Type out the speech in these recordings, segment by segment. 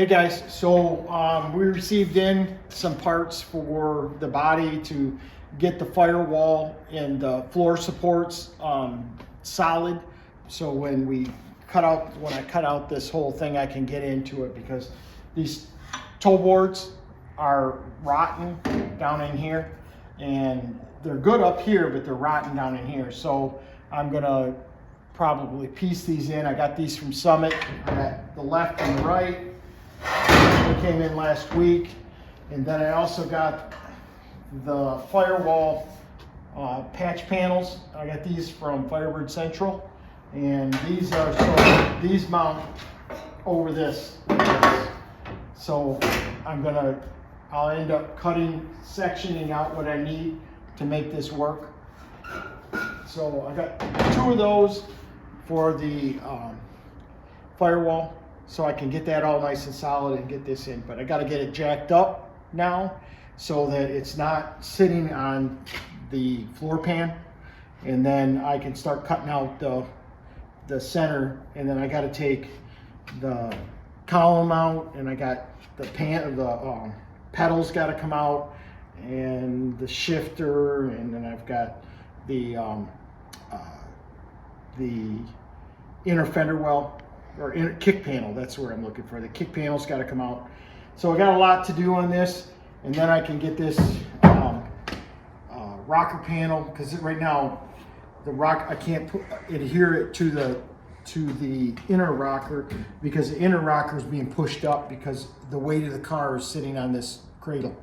Hey guys, so we received in some parts for the body to get the firewall and the floor supports solid. So when I cut out this whole thing, I can get into it, because these toe boards are rotten down in here, and they're good up here, but they're rotten down in here. So I'm gonna probably piece these in. I got these from Summit. I got the left and the right. They came in last week. And then I also got the firewall patch panels. I got these from Firebird Central. And these are, so these mount over this. So I'll end up sectioning out what I need to make this work. So I got 2 of those for the firewall, so I can get that all nice and solid and get this in. But I got to get it jacked up now so that it's not sitting on the floor pan, and then I can start cutting out the center. And then I got to take the column out, and I got the pedals got to come out, and the shifter, and then I've got the inner fender well, or inner kick panel. That's where I'm looking for. The kick panel's got to come out. So I got a lot to do on this, and then I can get this rocker panel, because right now I can't adhere it to the inner rocker, because the inner rocker is being pushed up because the weight of the car is sitting on this cradle.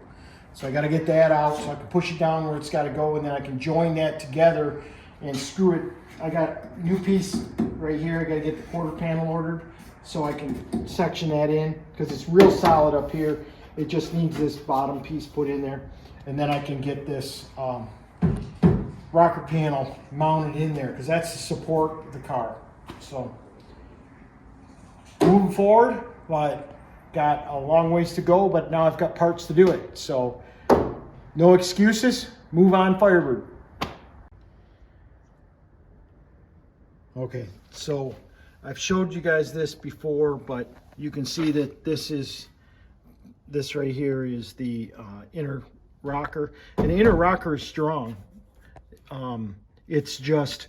So I got to get that out so I can push it down where it's got to go, and then I can join that together and screw it. I got a new piece right here. I got to get the quarter panel ordered so I can section that in, because it's real solid up here. It just needs this bottom piece put in there, and then I can get this rocker panel mounted in there, because that's to support the car. So moving forward, but got a long ways to go, but now I've got parts to do it. So no excuses. Move on, Firebird. Okay, so I've showed you guys this before, but you can see that this right here is the inner rocker, and the inner rocker is strong. It's just,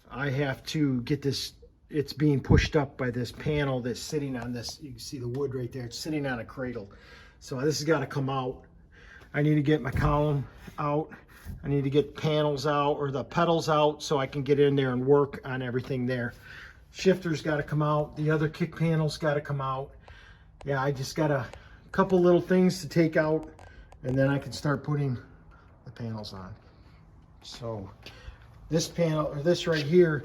I have to get this, it's being pushed up by this panel that's sitting on this. You can see the wood right there. It's sitting on a cradle. So this has got to come out. I need to get my column out. I need to get panels out, or the pedals out, so I can get in there and work on everything there. Shifter's got to come out. The other kick panel's got to come out. Yeah, I just got a couple little things to take out, and then I can start putting the panels on. So this panel, or this right here,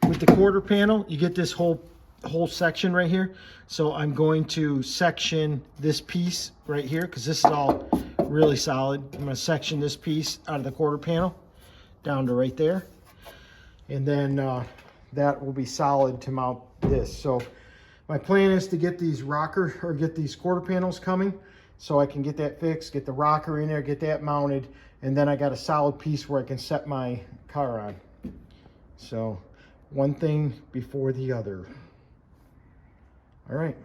with the quarter panel, you get this whole section right here. So I'm going to section this piece right here, because this is all really solid. I'm going to section this piece out of the quarter panel down to right there, and then that will be solid to mount this. So my plan is to get these get these quarter panels coming, so I can get that fixed, get the rocker in there, get that mounted, and then I got a solid piece where I can set my car on. So one thing before the other. All right.